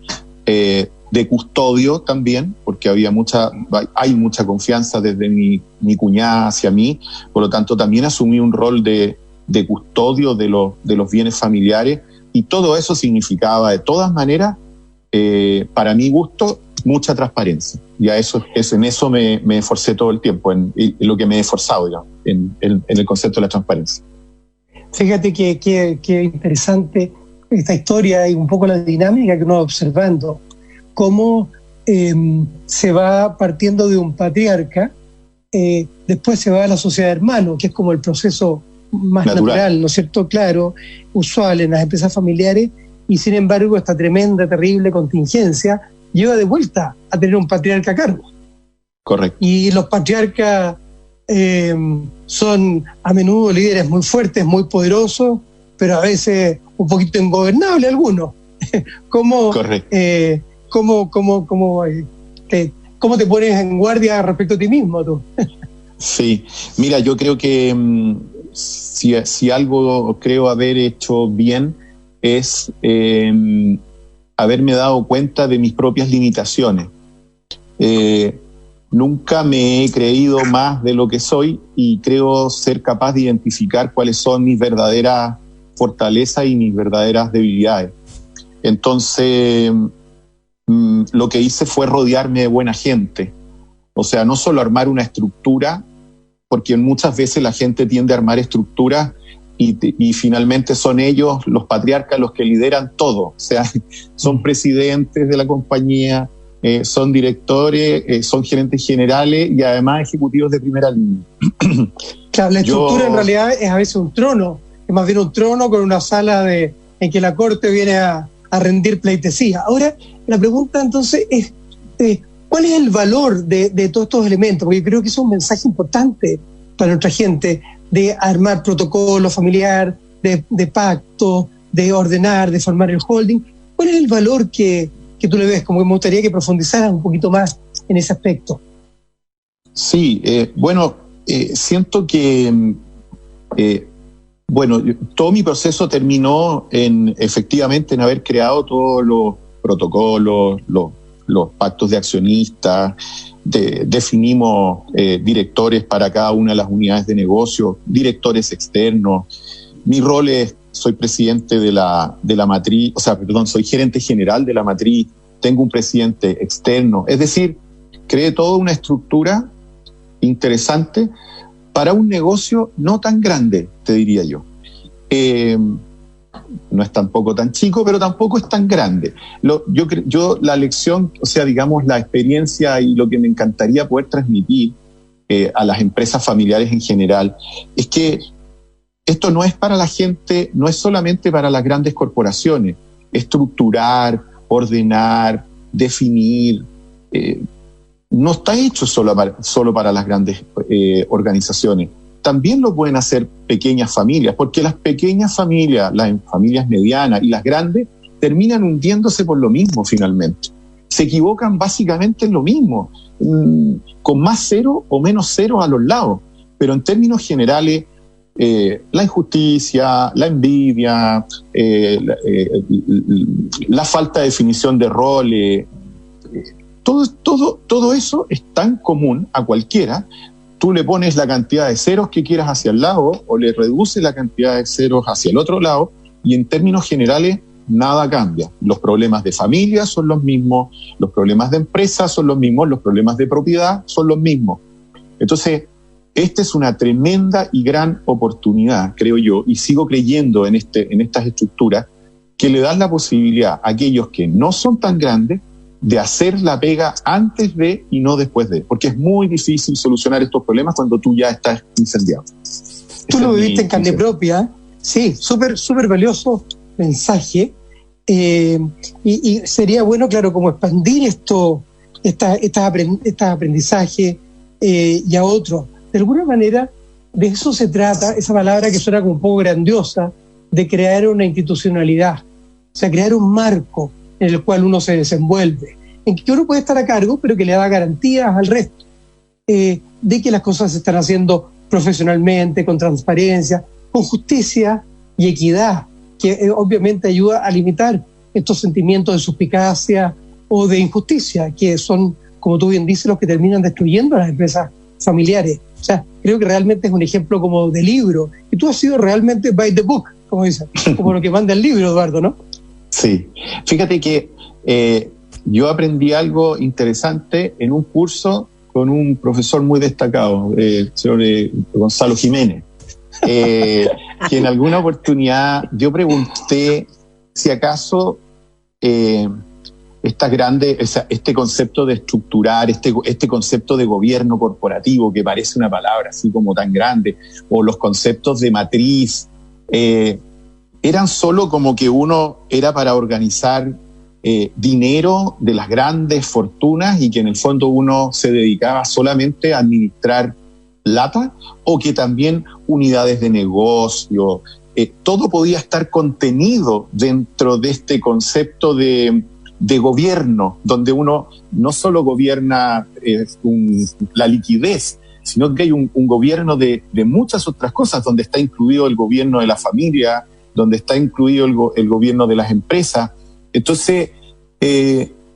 de custodio también, porque hay mucha confianza desde mi cuñada hacia mí. Por lo tanto también asumí un rol de custodio de los bienes familiares, y todo eso significaba de todas maneras, para mi gusto, mucha transparencia. Y en eso me esforcé todo el tiempo, en lo que me he esforzado, digamos, en el concepto de la transparencia. Fíjate que interesante esta historia y un poco la dinámica que uno va observando, cómo se va partiendo de un patriarca, después se va a la sociedad de hermanos, que es como el proceso más natural, ¿no es cierto? Claro, usual en las empresas familiares, y sin embargo esta tremenda, terrible contingencia lleva de vuelta a tener un patriarca a cargo. Correcto. Y los patriarcas son a menudo líderes muy fuertes, muy poderosos, pero a veces un poquito ingobernables algunos. ¿Cómo te pones en guardia respecto a ti mismo tú? Sí, mira, yo creo que si algo creo haber hecho bien es haberme dado cuenta de mis propias limitaciones. Nunca me he creído más de lo que soy y creo ser capaz de identificar cuáles son mis verdaderas fortalezas y mis verdaderas debilidades. Entonces, lo que hice fue rodearme de buena gente. O sea, no solo armar una estructura, porque muchas veces la gente tiende a armar estructuras y finalmente son ellos, los patriarcas, los que lideran todo. O sea, son presidentes de la compañía, son directores, son gerentes generales y además ejecutivos de primera línea. Claro, la estructura en realidad es a veces un trono, es más bien un trono con una sala en que la corte viene a rendir pleitesía. Ahora, la pregunta entonces es, ¿cuál es el valor de todos estos elementos? Porque yo creo que es un mensaje importante para nuestra gente, de armar protocolo familiar, de pacto, de ordenar, de formar el holding. ¿Cuál es el valor que tú le ves? Como que me gustaría que profundizaras un poquito más en ese aspecto. Sí, siento que todo mi proceso terminó efectivamente en haber creado todos los protocolos, los pactos de accionistas, definimos directores para cada una de las unidades de negocio, directores externos. Mi rol es, soy presidente de la matriz, soy gerente general de la matriz, tengo un presidente externo. Es decir, creé toda una estructura interesante para un negocio no tan grande, te diría yo. No es tampoco tan chico, pero tampoco es tan grande. Yo la lección, la experiencia y lo que me encantaría poder transmitir a las empresas familiares en general es que esto no es para la gente, no es solamente para las grandes corporaciones. Estructurar, ordenar, definir, no está hecho solo para las grandes organizaciones. También lo pueden hacer pequeñas familias, porque las pequeñas familias, las familias medianas y las grandes, terminan hundiéndose por lo mismo finalmente. Se equivocan básicamente en lo mismo, con más cero o menos cero a los lados. Pero en términos generales, la injusticia, la envidia, la falta de definición de roles, todo eso es tan común a cualquiera. Tú le pones la cantidad de ceros que quieras hacia el lado o le reduces la cantidad de ceros hacia el otro lado y en términos generales nada cambia. Los problemas de familia son los mismos, los problemas de empresa son los mismos, los problemas de propiedad son los mismos. Entonces, esta es una tremenda y gran oportunidad, creo yo, y sigo creyendo en estas estructuras que le dan la posibilidad a aquellos que no son tan grandes de hacer la pega antes de y no después de, porque es muy difícil solucionar estos problemas cuando tú ya estás incendiado. Tú lo viviste en carne propia, sí, súper valioso mensaje, y sería bueno, claro, como expandir este aprendizaje y a otros. De alguna manera, de eso se trata, esa palabra que suena como un poco grandiosa, de crear una institucionalidad, o sea, crear un marco en el cual uno se desenvuelve, en que uno puede estar a cargo, pero que le da garantías al resto, de que las cosas se están haciendo profesionalmente, con transparencia, con justicia y equidad, que obviamente ayuda a limitar estos sentimientos de suspicacia o de injusticia, que son, como tú bien dices, los que terminan destruyendo a las empresas familiares. O sea, creo que realmente es un ejemplo como de libro, y tú has sido realmente by the book, como dicen, como lo que manda el libro, Eduardo, ¿no? Sí, fíjate que yo aprendí algo interesante en un curso con un profesor muy destacado, el señor Gonzalo Jiménez, que en alguna oportunidad yo pregunté si acaso este concepto de estructurar, este concepto de gobierno corporativo que parece una palabra así como tan grande, o los conceptos de matriz, eran solo como que uno era para organizar dinero de las grandes fortunas y que en el fondo uno se dedicaba solamente a administrar lata, o que también unidades de negocio, todo podía estar contenido dentro de este concepto de gobierno, donde uno no solo gobierna la liquidez, sino que hay un gobierno de muchas otras cosas, donde está incluido el gobierno de la familia, donde está incluido el gobierno de las empresas. Entonces,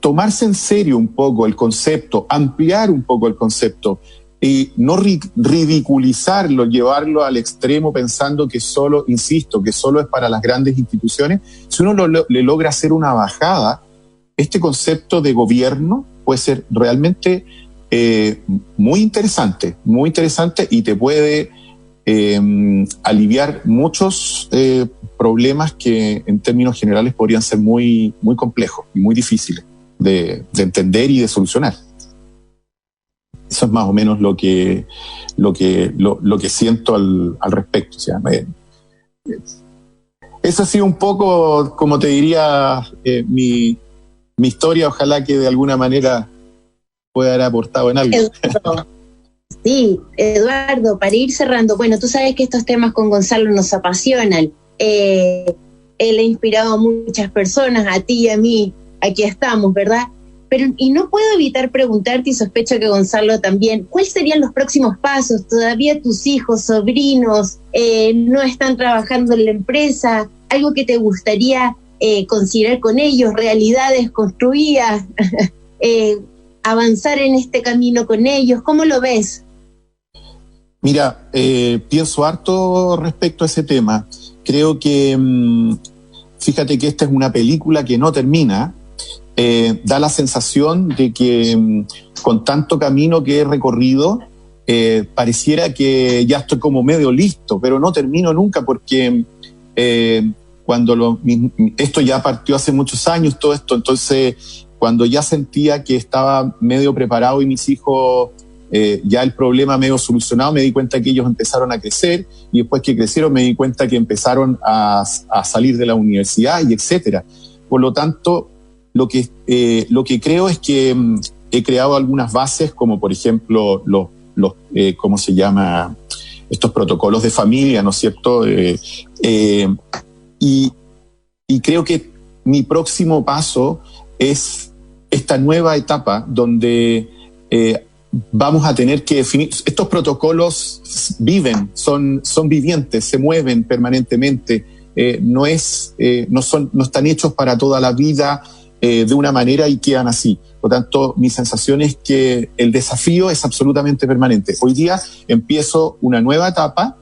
tomarse en serio un poco el concepto, ampliar un poco el concepto, y no ridiculizarlo, llevarlo al extremo pensando que solo, insisto, que solo es para las grandes instituciones. Si uno le logra hacer una bajada, este concepto de gobierno puede ser realmente muy interesante y te puede aliviar muchos problemas que en términos generales podrían ser muy, muy complejos y muy difíciles de entender y de solucionar. Eso es más o menos lo que siento al respecto. O sea, eso ha sido un poco, como te diría, mi historia. Ojalá que de alguna manera pueda haber aportado en algo. Sí, Eduardo, para ir cerrando, bueno, tú sabes que estos temas con Gonzalo nos apasionan. Él ha inspirado a muchas personas, a ti y a mí, aquí estamos, ¿verdad? Pero, y no puedo evitar preguntarte, y sospecho que Gonzalo también, ¿cuáles serían los próximos pasos? ¿Todavía tus hijos, sobrinos, no están trabajando en la empresa? ¿Algo que te gustaría considerar con ellos? ¿Realidades construidas? ¿Avanzar en este camino con ellos? ¿Cómo lo ves? Mira, pienso harto respecto a ese tema. Creo que, fíjate que esta es una película que no termina. Da la sensación de que con tanto camino que he recorrido, pareciera que ya estoy como medio listo, pero no termino nunca porque cuando esto ya partió hace muchos años, todo esto, entonces cuando ya sentía que estaba medio preparado y mis hijos ya el problema medio solucionado, me di cuenta que ellos empezaron a crecer, y después que crecieron me di cuenta que empezaron a salir de la universidad y etcétera. Por lo tanto, lo que creo es que he creado algunas bases, como por ejemplo los ¿cómo se llama? Estos protocolos de familia, ¿no es cierto? Y creo que mi próximo paso es esta nueva etapa donde vamos a tener que definir. Estos protocolos viven, son vivientes, se mueven permanentemente, no están hechos para toda la vida de una manera y quedan así. Por lo tanto, mi sensación es que el desafío es absolutamente permanente. Hoy día empiezo una nueva etapa,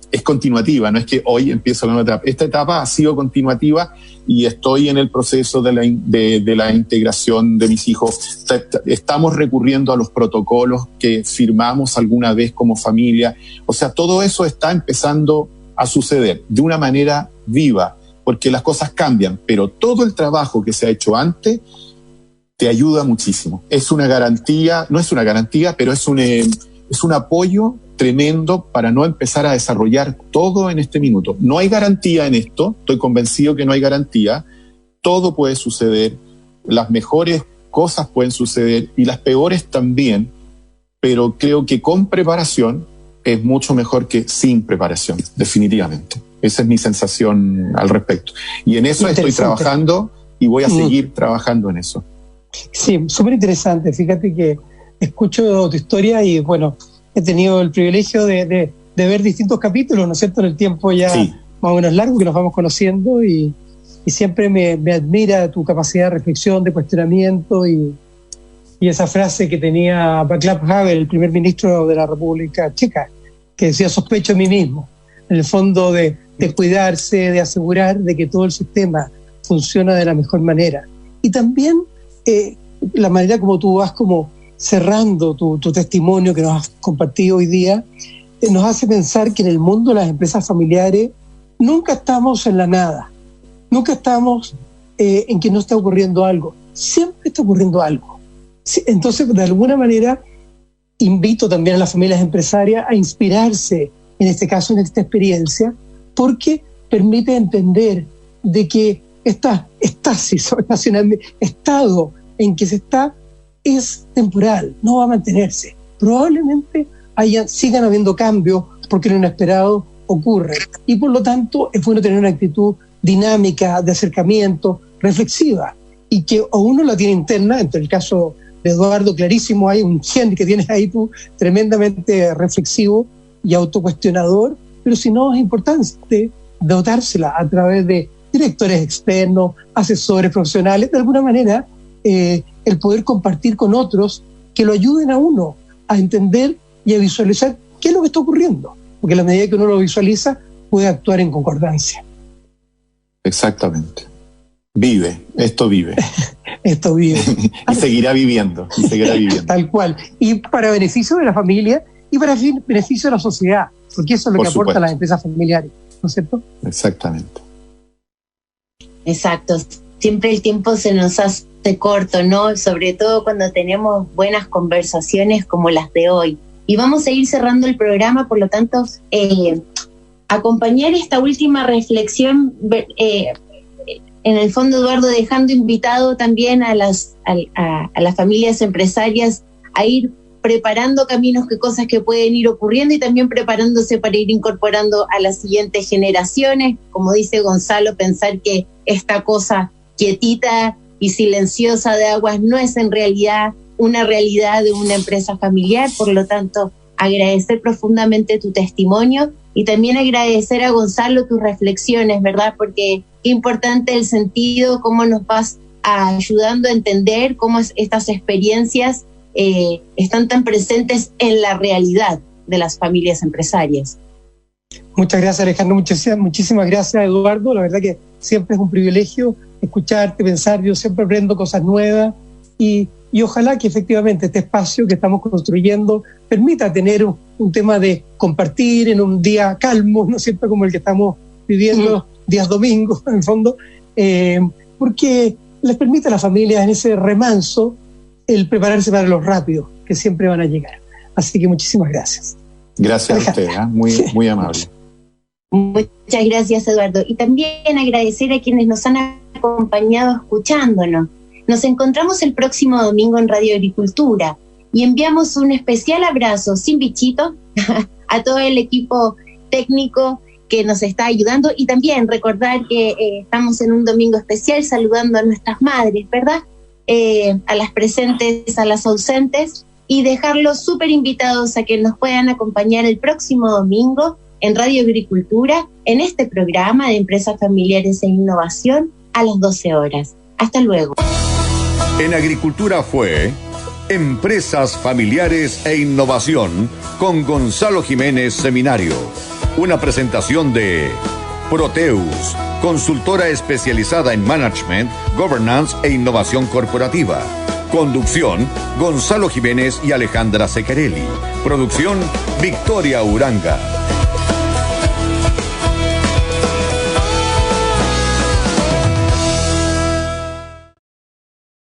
es continuativa, no es que hoy empiezo la nueva etapa. Esta etapa ha sido continuativa y estoy en el proceso de la integración de mis hijos. Estamos recurriendo a los protocolos que firmamos alguna vez como familia. O sea, todo eso está empezando a suceder de una manera viva, porque las cosas cambian, pero todo el trabajo que se ha hecho antes te ayuda muchísimo. Es una garantía, no es una garantía, pero es un apoyo tremendo para no empezar a desarrollar todo en este minuto. No hay garantía en esto, estoy convencido que no hay garantía. Todo puede suceder, las mejores cosas pueden suceder y las peores también, pero creo que con preparación es mucho mejor que sin preparación, definitivamente. Esa es mi sensación al respecto. Y en eso estoy trabajando y voy a seguir trabajando en eso. Sí, súper interesante. Fíjate que escucho tu historia y bueno, he tenido el privilegio de ver distintos capítulos, ¿no es cierto?, en el tiempo ya más o menos largo que nos vamos conociendo y siempre me admira tu capacidad de reflexión, de cuestionamiento y esa frase que tenía Václav Havel, el primer ministro de la República Checa, que decía: sospecho de mí mismo. En el fondo de cuidarse, de asegurar de que todo el sistema funciona de la mejor manera. Y también la manera como tú vas como cerrando tu testimonio que nos has compartido hoy día, nos hace pensar que en el mundo de las empresas familiares nunca estamos en la nada, nunca estamos en que no está ocurriendo algo, siempre está ocurriendo algo. Entonces, de alguna manera, invito también a las familias empresarias a inspirarse, en este caso, en esta experiencia, porque permite entender de que esta estasis, estado en que se está, es temporal, no va a mantenerse. Probablemente sigan habiendo cambios porque lo inesperado ocurre. Y por lo tanto es bueno tener una actitud dinámica, de acercamiento, reflexiva, y que o uno la tiene interna, en el caso de Eduardo clarísimo, hay un gen que tienes ahí tú tremendamente reflexivo y autocuestionador, pero si no es importante dotársela a través de directores externos, asesores profesionales, de alguna manera el poder compartir con otros que lo ayuden a uno a entender y a visualizar qué es lo que está ocurriendo, porque a la medida que uno lo visualiza puede actuar en concordancia. Exactamente. Vive, esto vive. Esto vive. y seguirá viviendo. Tal cual. Y para beneficio de la familia y para beneficio de la sociedad, porque eso es lo que aportan las empresas familiares, ¿no es cierto? Exactamente. Exacto. Siempre el tiempo se nos hace corto, ¿no? Sobre todo cuando tenemos buenas conversaciones como las de hoy. Y vamos a ir cerrando el programa, por lo tanto, acompañar esta última reflexión, en el fondo, Eduardo, dejando invitado también a las familias empresarias a ir preparando caminos, qué cosas que pueden ir ocurriendo y también preparándose para ir incorporando a las siguientes generaciones. Como dice Gonzalo, pensar que esta cosa quietita y silenciosa de Aguas no es en realidad una realidad de una empresa familiar. Por lo tanto, agradecer profundamente tu testimonio y también agradecer a Gonzalo tus reflexiones, ¿verdad? Porque qué importante el sentido, cómo nos vas ayudando a entender cómo estas experiencias están tan presentes en la realidad de las familias empresarias. Muchas gracias, Alejandro. Muchísimas gracias, Eduardo. La verdad que siempre es un privilegio escucharte, pensar. Yo siempre aprendo cosas nuevas y ojalá que efectivamente este espacio que estamos construyendo permita tener un tema de compartir en un día calmo, no siempre como el que estamos viviendo, días domingos, en el fondo, porque les permite a las familias en ese remanso el prepararse para los rápidos que siempre van a llegar. Así que muchísimas gracias. Gracias a usted, muy amable. Muchas gracias, Eduardo. Y también agradecer a quienes nos han acompañado escuchándonos. Nos encontramos el próximo domingo en Radio Agricultura y enviamos un especial abrazo sin bichito a todo el equipo técnico que nos está ayudando y también recordar que estamos en un domingo especial saludando a nuestras madres, ¿verdad? A las presentes, a las ausentes, y dejarlos súper invitados a que nos puedan acompañar el próximo domingo en Radio Agricultura en este programa de Empresas Familiares e Innovación a las 12 horas. Hasta luego. En Agricultura fue Empresas Familiares e Innovación con Gonzalo Jiménez Seminario. Una presentación de Proteus, consultora especializada en management, governance e innovación corporativa. Conducción, Gonzalo Jiménez y Alejandra Sequerelli. Producción, Victoria Uranga.